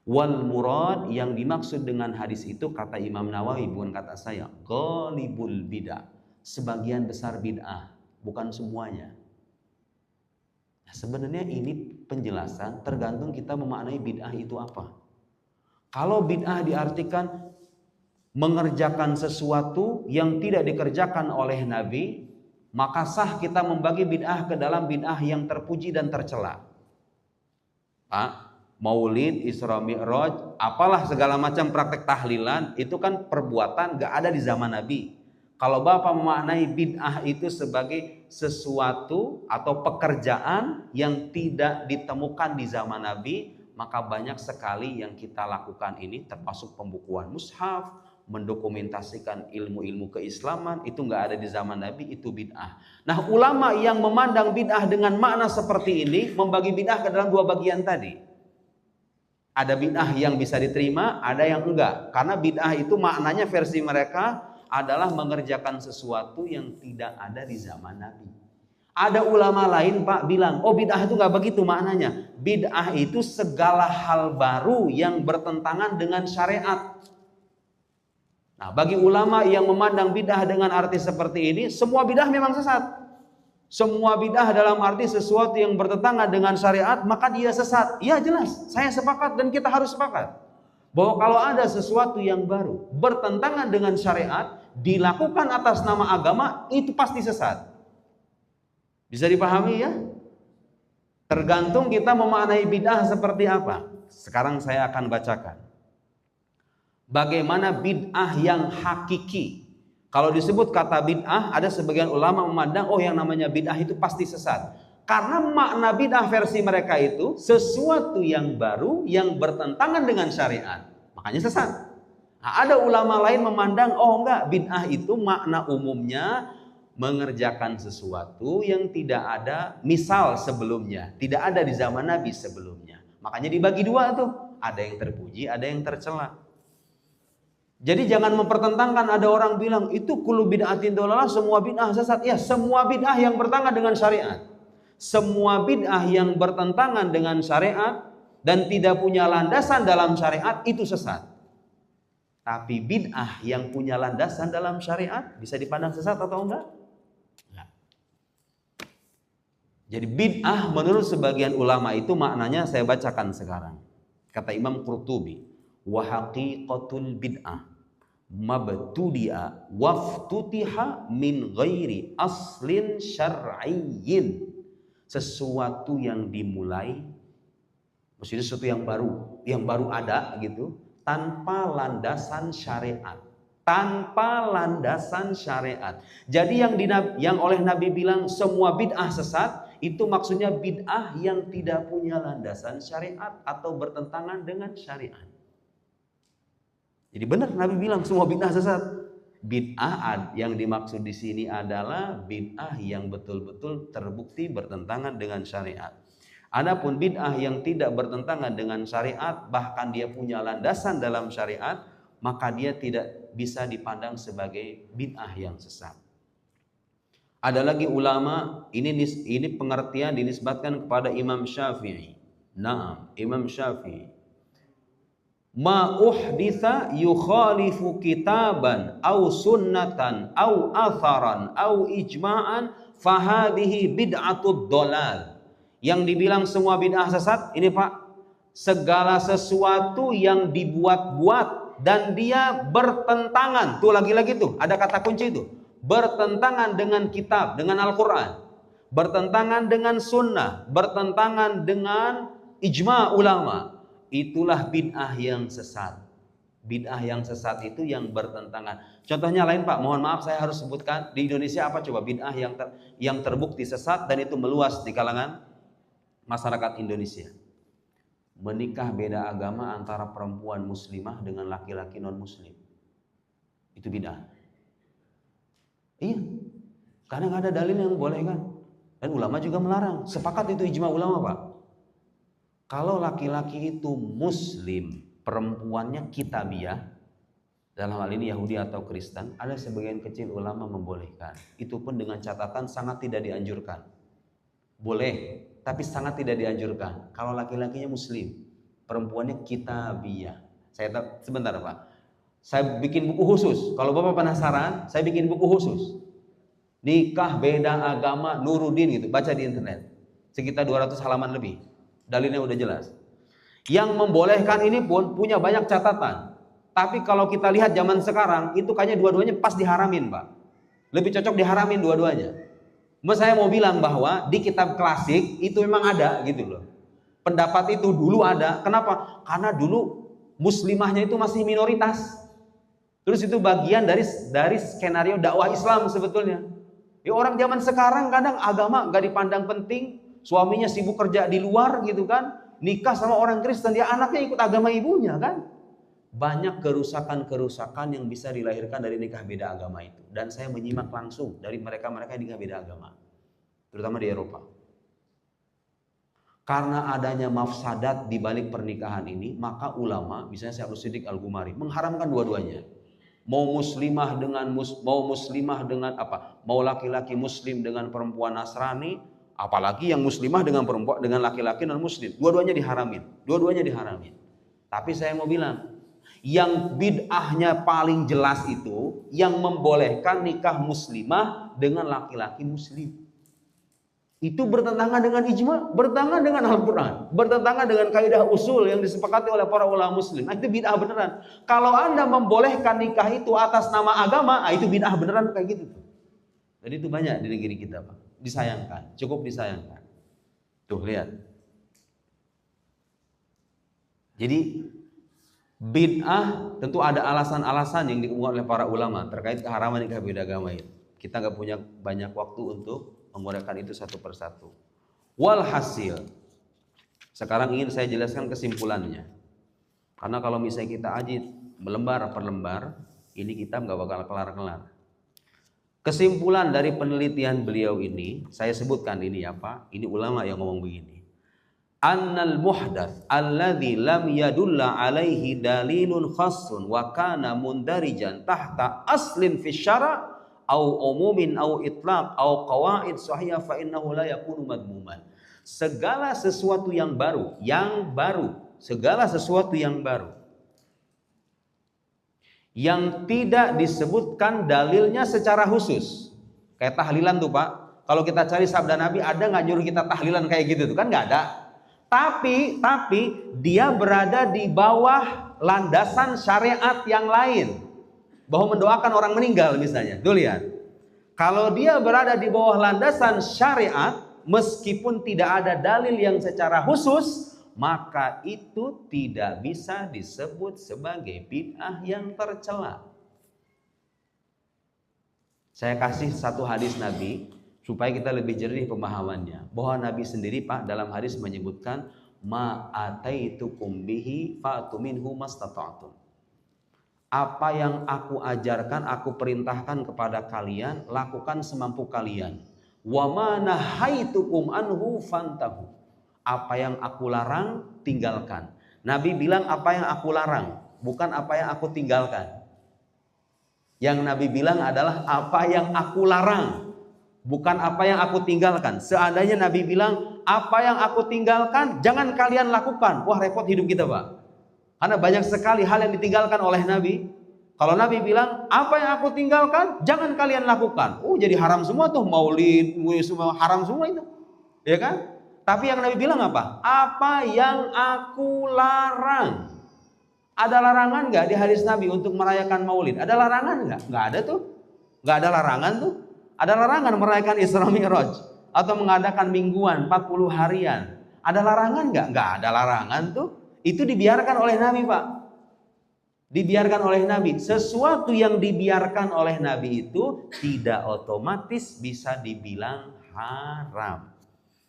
Wal murad, yang dimaksud dengan hadis itu kata Imam Nawawi, bukan kata saya, ghalibul bid'ah, sebagian besar bid'ah, bukan semuanya. Nah, sebenarnya ini penjelasan tergantung kita memaknai bid'ah itu apa. Kalau bid'ah diartikan mengerjakan sesuatu yang tidak dikerjakan oleh Nabi, maka sah kita membagi bid'ah ke dalam bid'ah yang terpuji dan tercela. Maulid, Isra Mi'raj, apalah segala macam praktek tahlilan, itu kan perbuatan gak ada di zaman Nabi. Kalau Bapak memaknai bid'ah itu sebagai sesuatu atau pekerjaan yang tidak ditemukan di zaman Nabi, maka banyak sekali yang kita lakukan ini, termasuk pembukuan mushaf, mendokumentasikan ilmu-ilmu keislaman, itu nggak ada di zaman Nabi, itu bid'ah. Nah, ulama yang memandang bid'ah dengan makna seperti ini membagi bid'ah ke dalam dua bagian tadi. Ada bid'ah yang bisa diterima, ada yang enggak. Karena bid'ah itu maknanya versi mereka adalah mengerjakan sesuatu yang tidak ada di zaman Nabi. Ada ulama lain Pak bilang, oh bid'ah itu nggak begitu maknanya. Bid'ah itu segala hal baru yang bertentangan dengan syariat. Nah, bagi ulama yang memandang bid'ah dengan arti seperti ini, semua bid'ah memang sesat. Semua bid'ah dalam arti sesuatu yang bertentangan dengan syariat, maka dia sesat. Ya jelas, saya sepakat dan kita harus sepakat bahwa kalau ada sesuatu yang baru bertentangan dengan syariat, dilakukan atas nama agama, itu pasti sesat. Bisa dipahami ya? Tergantung kita memaknai bid'ah seperti apa. Sekarang saya akan bacakan bagaimana bid'ah yang hakiki. Kalau disebut kata bid'ah, ada sebagian ulama memandang, oh yang namanya bid'ah itu pasti sesat. Karena makna bid'ah versi mereka itu sesuatu yang baru yang bertentangan dengan syariat, makanya sesat. Nah, ada ulama lain memandang, oh enggak, bid'ah itu makna umumnya mengerjakan sesuatu yang tidak ada misal sebelumnya, tidak ada di zaman Nabi sebelumnya. Makanya dibagi dua tuh, ada yang terpuji, ada yang tercela. Jadi jangan mempertentangkan, ada orang bilang itu kullu bid'atin dhalalah, semua bid'ah sesat. Ya, semua bid'ah yang bertentangan dengan syariat. Semua bid'ah yang bertentangan dengan syariat dan tidak punya landasan dalam syariat itu sesat. Tapi bid'ah yang punya landasan dalam syariat bisa dipandang sesat atau enggak? Enggak. Jadi bid'ah menurut sebagian ulama itu maknanya saya bacakan sekarang. Kata Imam Qurtubi, wa haqiqatul bid'ah mabtudi'a waftutiha min ghairi aslin syar'iyyin. Sesuatu yang dimulai, maksudnya sesuatu yang baru ada gitu, tanpa landasan syariat, tanpa landasan syariat. Jadi yang oleh Nabi bilang semua bid'ah sesat, itu maksudnya bid'ah yang tidak punya landasan syariat atau bertentangan dengan syariat. Jadi benar Nabi bilang semua bid'ah sesat. Bid'ah yang dimaksud di sini adalah bid'ah yang betul-betul terbukti bertentangan dengan syariat. Adapun bid'ah yang tidak bertentangan dengan syariat, bahkan dia punya landasan dalam syariat, maka dia tidak bisa dipandang sebagai bid'ah yang sesat. Ada lagi ulama, ini pengertian dinisbatkan kepada Imam Syafi'i. Naam, Imam Syafi'i. Ma uhditha yukhalifu kitaban au sunnatan au atharan au ijma'an fahadhihi bid'atud dhalal. Yang dibilang semua bid'ah sesat, ini Pak, segala sesuatu yang dibuat-buat dan dia bertentangan. Tuh lagi-lagi tuh, ada kata kunci itu. Bertentangan dengan kitab, dengan Al-Quran. Bertentangan dengan sunnah, bertentangan dengan ijma' ulama. Itulah bid'ah yang sesat. Bid'ah yang sesat itu yang bertentangan. Contohnya lain Pak, mohon maaf saya harus sebutkan. Di Indonesia apa coba bid'ah yang terbukti sesat dan itu meluas di kalangan masyarakat Indonesia? Menikah beda agama antara perempuan muslimah dengan laki-laki non muslim. Itu bid'ah. Iya, karena nggak ada dalil yang membolehkan. Dan ulama juga melarang. Sepakat itu ijma ulama Pak. Kalau laki-laki itu muslim, perempuannya kitabiah, dalam hal ini Yahudi atau Kristen, ada sebagian kecil ulama membolehkan. Itu pun dengan catatan sangat tidak dianjurkan. Boleh, tapi sangat tidak dianjurkan. Kalau laki-lakinya muslim, perempuannya kitabiah. Sebentar Pak. Saya bikin buku khusus. Kalau Bapak penasaran, saya bikin buku khusus. Nikah beda agama Nuruddin gitu, baca di internet. Sekitar 200 halaman lebih. Dalilnya udah jelas. Yang membolehkan ini pun punya banyak catatan. Tapi kalau kita lihat zaman sekarang, itu kayaknya dua-duanya pas diharamin Pak. Lebih cocok diharamin dua-duanya. Saya mau bilang bahwa di kitab klasik itu memang ada gitu loh. Pendapat itu dulu ada. Kenapa? Karena dulu muslimahnya itu masih minoritas. Terus itu bagian dari skenario dakwah Islam sebetulnya. Ya orang zaman sekarang kadang agama gak dipandang penting, suaminya sibuk kerja di luar gitu kan, nikah sama orang Kristen, dia anaknya ikut agama ibunya kan. Banyak kerusakan-kerusakan yang bisa dilahirkan dari nikah beda agama itu. Dan saya menyimak langsung dari mereka-mereka yang nikah beda agama, terutama di Eropa. Karena adanya mafsadat di balik pernikahan ini, maka ulama, misalnya Syekh Abdul Siddiq Al-Ghumari, mengharamkan dua-duanya. Mau muslimah dengan apa? Mau laki-laki muslim dengan perempuan Nasrani, apalagi yang muslimah dengan perempuan dengan laki-laki non muslim. Dua-duanya diharamin. Tapi saya mau bilang, yang bid'ahnya paling jelas itu yang membolehkan nikah muslimah dengan laki-laki muslim. Itu bertentangan dengan ijma, bertentangan dengan Al-Quran, bertentangan dengan kaidah usul yang disepakati oleh para ulama muslim. Nah, itu bid'ah beneran. Kalau Anda membolehkan nikah itu atas nama agama, itu bid'ah beneran kayak gitu. Jadi itu banyak di negeri kita, Pak. Disayangkan, cukup disayangkan. Tuh, lihat. Jadi bid'ah tentu ada alasan-alasan yang dikemukakan oleh para ulama terkait keharaman nikah beda agama itu. Kita nggak punya banyak waktu untuk menguraikan itu satu persatu. Walhasil, sekarang ingin saya jelaskan kesimpulannya. Karena kalau misalnya kita ajit melembar per lembar, ini kitab nggak bakal kelar-kelar. Kesimpulan dari penelitian beliau ini, saya sebutkan ini ya Pak, ini ulama yang ngomong begini. Annal muhdats alladzi lam yadulla alaihi dalilun khassun wa kana mundarijan tahta aslin fi syara' au umumin au itlaq au qawaid sahihah fa innahu la yakunu madmuman. Segala sesuatu yang baru, segala sesuatu yang baru yang tidak disebutkan dalilnya secara khusus. Kayak tahlilan tuh Pak. Kalau kita cari sabda Nabi, ada nggak nyuruh kita tahlilan kayak gitu tuh? Kan nggak ada. Tapi dia berada di bawah landasan syariat yang lain. Bahwa mendoakan orang meninggal misalnya. Tuh lihat. Kalau dia berada di bawah landasan syariat, meskipun tidak ada dalil yang secara khusus, maka itu tidak bisa disebut sebagai bid'ah yang tercela. Saya kasih satu hadis Nabi supaya kita lebih jernih pemahamannya. Bahwa Nabi sendiri Pak dalam hadis menyebutkan ma ataitukum bihi fa'tu minhu mastata'tum. Apa yang aku ajarkan, aku perintahkan kepada kalian, lakukan semampu kalian. Wa ma nahaitukum anhu fantahu. Apa yang aku larang, tinggalkan. Nabi bilang apa yang aku larang, bukan apa yang aku tinggalkan. Yang Nabi bilang adalah apa yang aku larang, bukan apa yang aku tinggalkan. Seandainya Nabi bilang apa yang aku tinggalkan, jangan kalian lakukan. Wah, repot hidup kita Pak. Karena banyak sekali hal yang ditinggalkan oleh Nabi. Kalau Nabi bilang, apa yang aku tinggalkan, jangan kalian lakukan. Jadi haram semua tuh, maulid, semua haram semua itu. Ya kan? Tapi yang Nabi bilang apa? Apa yang aku larang. Ada larangan nggak di hadis Nabi untuk merayakan maulid? Ada larangan nggak? Nggak ada tuh. Nggak ada larangan tuh. Ada larangan merayakan Isra Mi'raj. Atau mengadakan mingguan, 40 harian. Ada larangan nggak? Nggak ada larangan tuh. Itu dibiarkan oleh Nabi Pak. Dibiarkan oleh Nabi. Sesuatu yang dibiarkan oleh Nabi itu tidak otomatis bisa dibilang haram.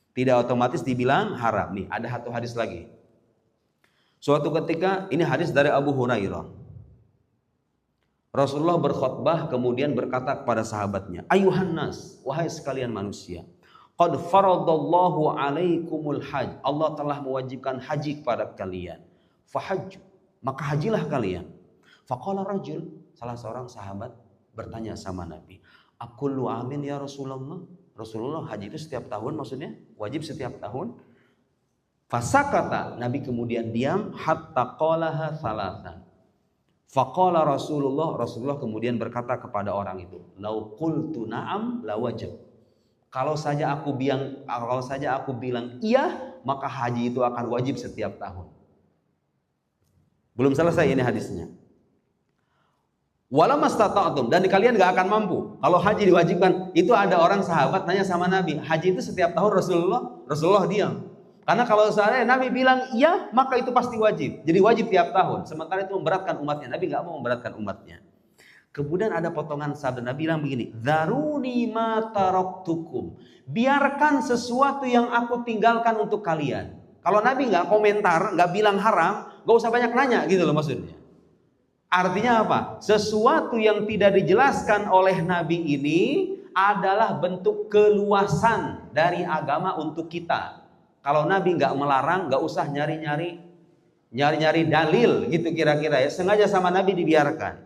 Tidak otomatis dibilang haram. Nih ada satu hadis lagi. Suatu ketika, ini hadis dari Abu Hurairah. Rasulullah berkhutbah kemudian berkata kepada sahabatnya, ayuhan nas, wahai sekalian manusia, qad faradallahu alaikumul hajj. Allah telah mewajibkan haji kepada kalian. Fahajju, maka hajilah kalian. Faqala rajul, salah seorang sahabat bertanya sama Nabi, akullu amin ya Rasulullah? Rasulullah, haji itu setiap tahun maksudnya? Wajib setiap tahun? Fasakata, Nabi kemudian diam hatta qalaha salasan. Faqala Rasulullah kemudian berkata kepada orang itu, lau qultu na'am la wajib. Kalau saja aku bilang iya, maka haji itu akan wajib setiap tahun. Belum selesai ini hadisnya. Wala mastata'tum, dan kalian gak akan mampu. Kalau haji diwajibkan, itu ada orang sahabat nanya sama Nabi, haji itu setiap tahun Rasulullah diam. Karena kalau seandainya Nabi bilang iya, maka itu pasti wajib. Jadi wajib tiap tahun. Sementara itu memberatkan umatnya. Nabi gak mau memberatkan umatnya. Kemudian ada potongan sabda Nabi bilang begini, "Dzaruni ma taraktukum." Biarkan sesuatu yang aku tinggalkan untuk kalian. Kalau Nabi nggak komentar, nggak bilang haram, nggak usah banyak nanya gitu loh maksudnya. Artinya apa? Sesuatu yang tidak dijelaskan oleh Nabi ini adalah bentuk keluasan dari agama untuk kita. Kalau Nabi nggak melarang, nggak usah nyari-nyari dalil gitu kira-kira ya. Sengaja sama Nabi dibiarkan.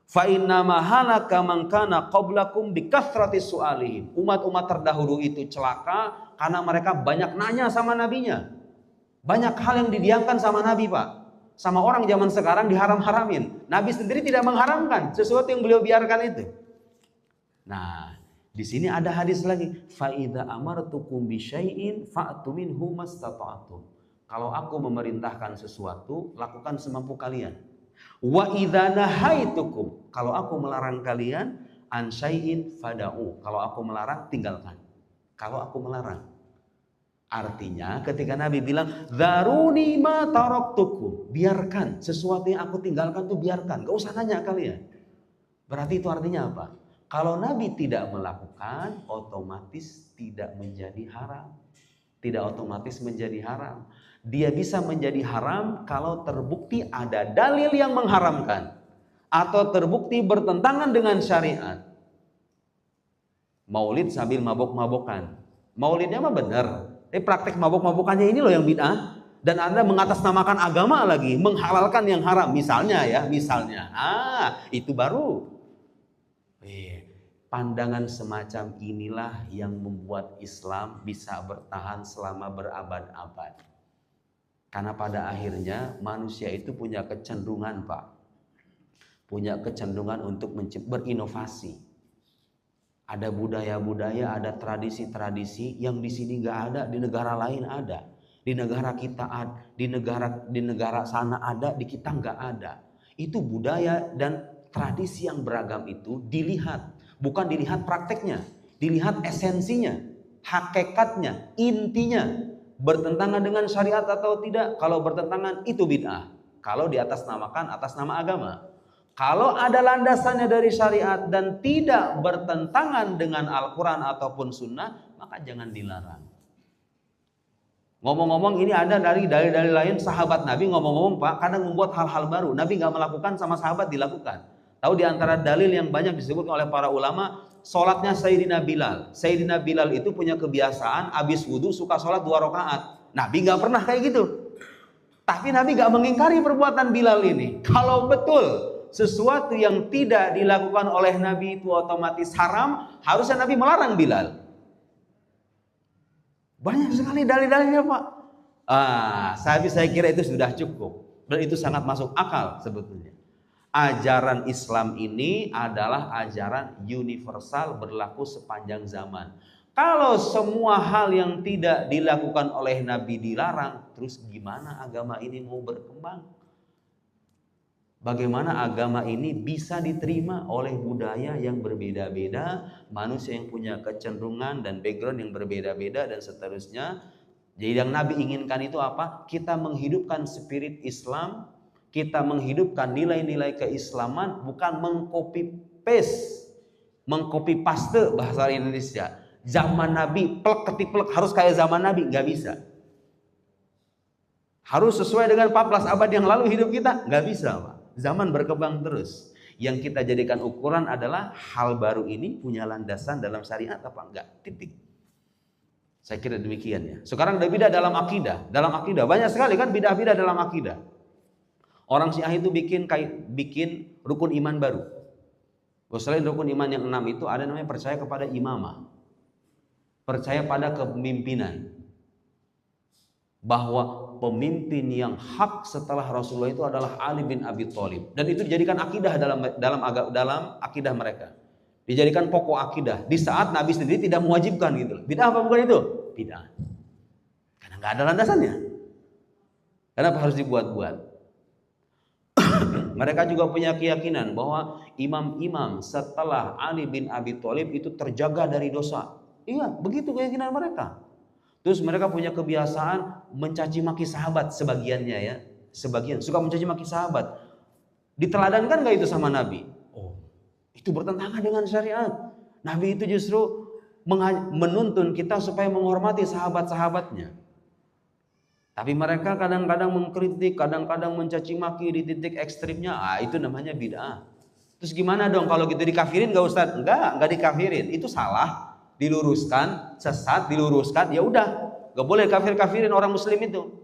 Fa inna ma halaka man kana qablakum bi kathrati su'alihim. Umat-umat terdahulu itu celaka karena mereka banyak nanya sama nabinya. Banyak hal yang didiamkan sama Nabi, Pak. Sama orang zaman sekarang diharam-haramin. Nabi sendiri tidak mengharamkan sesuatu yang beliau biarkan itu. Nah, di sini ada hadis lagi, fa idza amartukum bi syai'in fa'tu minhu mastata'tum. Kalau aku memerintahkan sesuatu, lakukan semampu kalian. Wa idza nahaitukum, kalau aku melarang kalian, an syai'in fada'u. Kalau aku melarang, tinggalkan. Kalau aku melarang. Artinya ketika Nabi bilang, "Dzaruni ma taraktukum." Biarkan sesuatu yang aku tinggalkan itu biarkan, enggak usah nanya kalian. Berarti itu artinya apa? Kalau Nabi tidak melakukan, otomatis tidak menjadi haram. Tidak otomatis menjadi haram. Dia bisa menjadi haram kalau terbukti ada dalil yang mengharamkan atau terbukti bertentangan dengan syariat. Maulid sambil mabok-mabokan. Maulidnya mah benar. Praktek mabok-mabokannya ini loh yang bid'ah. Dan Anda mengatasnamakan agama lagi, menghalalkan yang haram. Misalnya ya, misalnya. Itu baru. Pandangan semacam inilah yang membuat Islam bisa bertahan selama berabad-abad. Karena pada akhirnya manusia itu punya kecenderungan, Pak. Punya kecenderungan untuk berinovasi. Ada budaya-budaya, ada tradisi-tradisi yang di sini nggak ada, di negara lain ada. Di negara kita ada, di negara sana ada, di kita nggak ada. Itu budaya dan tradisi yang beragam itu dilihat. Bukan dilihat prakteknya, dilihat esensinya, hakikatnya, intinya. Bertentangan dengan syariat atau tidak? Kalau bertentangan itu bid'ah. Kalau di atas nama agama. Kalau ada landasannya dari syariat dan tidak bertentangan dengan Al-Quran ataupun Sunnah, maka jangan dilarang. Ngomong-ngomong ini ada dari dalil-dalil lain sahabat Nabi ngomong-ngomong Pak, kadang membuat hal-hal baru. Nabi nggak melakukan sama sahabat dilakukan. Tahu di antara dalil yang banyak disebut oleh para ulama, sholatnya Sayyidina Bilal. Sayyidina Bilal itu punya kebiasaan habis wudhu suka sholat 2 rakaat. Nabi nggak pernah kayak gitu. Tapi Nabi nggak mengingkari perbuatan Bilal ini. Kalau betul sesuatu yang tidak dilakukan oleh Nabi itu otomatis haram, harusnya Nabi melarang Bilal. Banyak sekali dalil-dalilnya Pak. Saya kira itu sudah cukup. Dan itu sangat masuk akal sebetulnya. Ajaran Islam ini adalah ajaran universal berlaku sepanjang zaman. Kalau semua hal yang tidak dilakukan oleh Nabi dilarang, terus gimana agama ini mau berkembang? Bagaimana agama ini bisa diterima oleh budaya yang berbeda-beda, manusia yang punya kecenderungan dan background yang berbeda-beda dan seterusnya. Jadi yang Nabi inginkan itu apa? Kita menghidupkan spirit Islam, kita menghidupkan nilai-nilai keislaman, bukan mengcopy paste bahasa Indonesia. Zaman Nabi plek ketiplek harus kayak zaman Nabi, nggak bisa. Harus sesuai dengan 14 abad yang lalu hidup kita, nggak bisa Pak. Zaman berkembang terus. Yang kita jadikan ukuran adalah hal baru ini punya landasan dalam syariat apa enggak, titik. Saya kira demikian ya. Sekarang ada bidah dalam akidah. Dalam akidah banyak sekali kan bidah-bidah dalam akidah. Orang Syiah itu bikin rukun iman baru. Selain rukun iman yang 6 itu ada namanya percaya kepada imamah. Percaya pada kepemimpinan. Bahwa pemimpin yang hak setelah Rasulullah itu adalah Ali bin Abi Thalib. Dan itu dijadikan akidah dalam akidah mereka. Dijadikan pokok akidah. Di saat Nabi sendiri tidak mewajibkan gitu. Bid'ah apa bukan itu? Bid'ah. Karena nggak ada landasannya. Kenapa harus dibuat-buat? Mereka juga punya keyakinan bahwa imam-imam setelah Ali bin Abi Thalib itu terjaga dari dosa. Iya, begitu keyakinan mereka. Terus mereka punya kebiasaan mencaci maki sahabat sebagiannya ya. Sebagian suka mencaci maki sahabat. Diteladankan nggak itu sama Nabi? Oh, Itu bertentangan dengan syariat. Nabi itu justru menuntun kita supaya menghormati sahabat-sahabatnya. Tapi mereka kadang-kadang mengkritik, kadang-kadang mencaci maki di titik ekstrimnya. Itu namanya bid'ah. Terus gimana dong kalau gitu, dikafirin nggak Ustaz? Enggak dikafirin. Itu salah, diluruskan, sesat, diluruskan. Ya udah, nggak boleh kafir-kafirin orang muslim itu.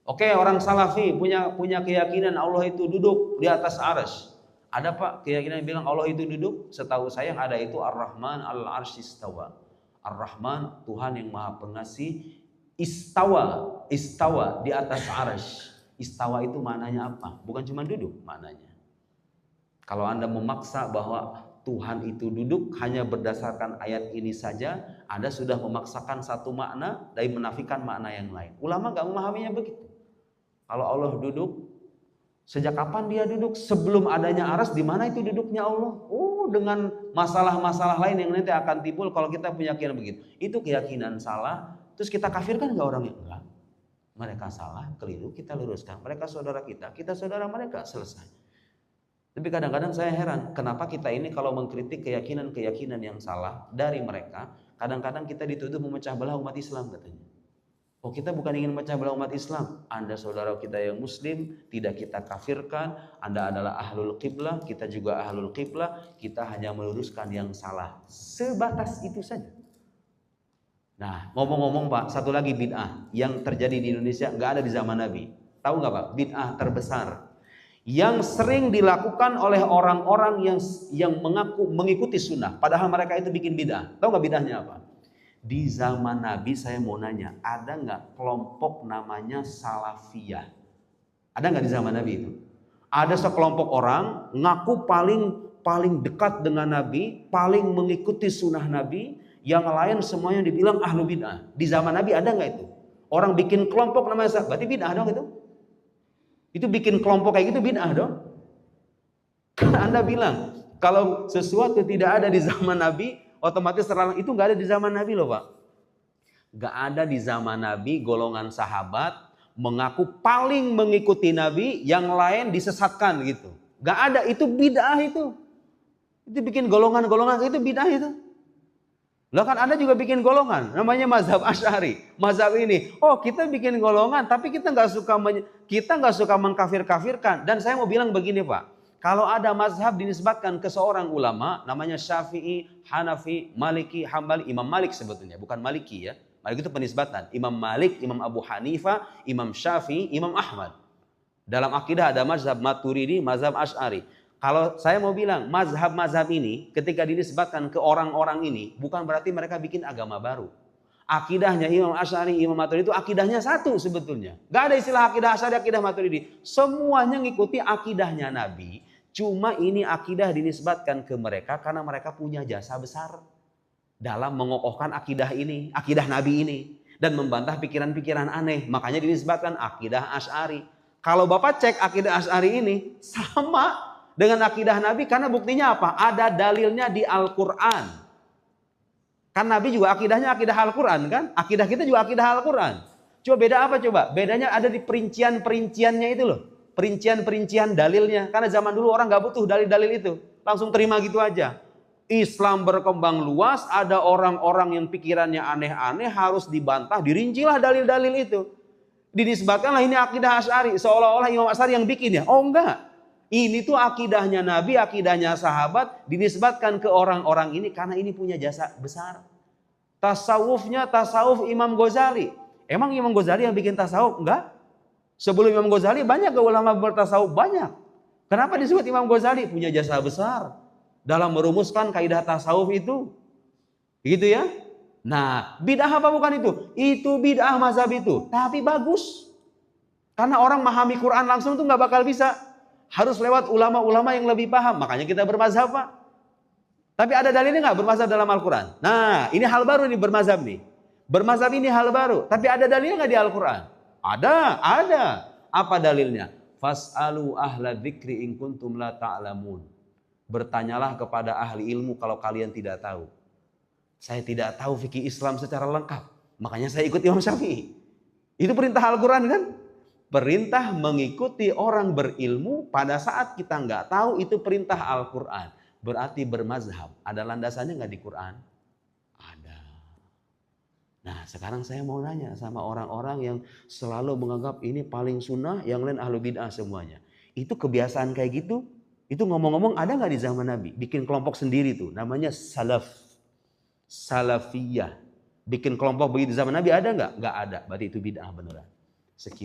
Oke, orang salafi punya keyakinan Allah itu duduk di atas arsy. Ada Pak keyakinan yang bilang Allah itu duduk? Setahu saya yang ada itu Ar-Rahman al-Arsy istawa. Ar-Rahman, Tuhan yang Maha Pengasih, istawa di atas arsy. Istawa itu maknanya apa? Bukan cuma duduk maknanya. Kalau Anda memaksa bahwa Tuhan itu duduk hanya berdasarkan ayat ini saja, Anda sudah memaksakan satu makna dan menafikan makna yang lain. Ulama gak memahaminya begitu. Kalau Allah duduk, sejak kapan dia duduk? Sebelum adanya arsy, di mana itu duduknya Allah? Dengan masalah-masalah lain yang nanti akan timbul kalau kita punya keyakinan begitu. Itu keyakinan salah. Terus kita kafirkan gak orangnya? Enggak. Mereka salah, keliru, kita luruskan. Mereka saudara kita saudara mereka, selesai. Tapi kadang-kadang saya heran, kenapa kita ini kalau mengkritik keyakinan-keyakinan yang salah dari mereka, kadang-kadang kita dituduh memecah belah umat Islam katanya. Kita bukan ingin memecah belah umat Islam. Anda saudara kita yang muslim, tidak kita kafirkan. Anda adalah ahlul qiblah, kita juga ahlul qiblah. Kita hanya meluruskan yang salah. Sebatas itu saja. Nah, ngomong-ngomong Pak, satu lagi bid'ah yang terjadi di Indonesia nggak ada di zaman Nabi. Tahu nggak Pak? Bid'ah terbesar yang sering dilakukan oleh orang-orang yang mengaku mengikuti sunnah, padahal mereka itu bikin bid'ah. Tahu nggak bid'ahnya apa? Di zaman Nabi, saya mau nanya, ada nggak kelompok namanya salafiyah? Ada nggak di zaman Nabi itu? Ada sekelompok orang ngaku paling dekat dengan Nabi, paling mengikuti sunnah Nabi, yang lain semuanya dibilang ahlu bid'ah. Di zaman Nabi ada nggak itu? Orang bikin kelompok namanya, berarti bid'ah dong itu? Itu bikin kelompok kayak gitu bid'ah dong. Karena Anda bilang kalau sesuatu tidak ada di zaman Nabi, otomatis terlarang. Itu nggak ada di zaman Nabi loh Pak. Nggak ada di zaman Nabi golongan sahabat mengaku paling mengikuti Nabi, yang lain disesatkan gitu. Nggak ada, itu bid'ah itu. Itu bikin golongan-golongan itu bid'ah itu. Lah kan Anda juga bikin golongan, namanya mazhab Asy'ari. Mazhab ini, kita bikin golongan, tapi kita nggak suka mengkafir-kafirkan. Dan saya mau bilang begini Pak, kalau ada mazhab dinisbatkan ke seorang ulama, namanya Syafi'i, Hanafi, Maliki, Hambali, Imam Malik sebetulnya, bukan Maliki ya. Malik itu penisbatan. Imam Malik, Imam Abu Hanifah, Imam Syafi'i, Imam Ahmad. Dalam akidah ada mazhab Maturidi, mazhab Asy'ari. Kalau saya mau bilang mazhab-mazhab ini ketika dinisbatkan ke orang-orang ini, bukan berarti mereka bikin agama baru. Akidahnya Imam Asy'ari, Imam Maturidi itu akidahnya satu sebetulnya. Gak ada istilah akidah Asy'ari, akidah Maturidi. Semuanya ngikuti akidahnya Nabi. Cuma ini akidah dinisbatkan ke mereka karena mereka punya jasa besar dalam mengokohkan akidah ini, akidah Nabi ini. Dan membantah pikiran-pikiran aneh. Makanya dinisbatkan akidah Asy'ari. Kalau Bapak cek akidah Asy'ari ini, sama dengan akidah Nabi, karena buktinya apa? Ada dalilnya di Al-Quran. Kan Nabi juga akidahnya akidah Al-Quran kan? Akidah kita juga akidah Al-Quran. Coba beda apa coba? Bedanya ada di perincian-perinciannya itu loh. Perincian-perincian dalilnya. Karena zaman dulu orang gak butuh dalil-dalil itu. Langsung terima gitu aja. Islam berkembang luas, ada orang-orang yang pikirannya aneh-aneh, harus dibantah, dirincilah dalil-dalil itu. Dinisbatkanlah ini akidah Asy'ari. Seolah-olah Imam Asy'ari yang bikin ya. Oh enggak. Ini tuh akidahnya Nabi, akidahnya sahabat, dinisbatkan ke orang-orang ini karena ini punya jasa besar. Tasawufnya tasawuf Imam Ghazali. Emang Imam Ghazali yang bikin tasawuf? Enggak. Sebelum Imam Ghazali banyak ulama bertasawuf, banyak. Kenapa disebut Imam Ghazali? Punya jasa besar dalam merumuskan kaidah tasawuf itu. Begitu ya? Nah, bid'ah apa bukan itu? Itu bid'ah mazhab itu. Tapi bagus. Karena orang memahami Quran langsung tuh nggak bakal bisa. Harus lewat ulama-ulama yang lebih paham. Makanya kita bermazhab Pak. Tapi ada dalilnya nggak bermazhab dalam Al-Quran? Nah, ini hal baru nih bermazhab nih. Bermazhab ini hal baru. Tapi ada dalilnya nggak di Al-Quran? Ada. Apa dalilnya? Fas'alu ahla dzikri in kuntum la ta'lamun. Bertanyalah kepada ahli ilmu kalau kalian tidak tahu. Saya tidak tahu fikih Islam secara lengkap. Makanya saya ikut Imam Syafi'i. Itu perintah Al-Quran kan? Perintah mengikuti orang berilmu pada saat kita nggak tahu, itu perintah Al-Quran. berarti bermazhab. Ada landasannya nggak di Quran? Ada. Nah sekarang saya mau nanya sama orang-orang yang selalu menganggap ini paling sunnah, yang lain ahlu bid'ah semuanya. Itu kebiasaan kayak gitu, itu ngomong-ngomong ada nggak di zaman Nabi? Bikin kelompok sendiri tuh, namanya salaf. Salafiyah. Bikin kelompok begitu zaman Nabi ada nggak? Nggak ada. Berarti itu bid'ah beneran. Sekian.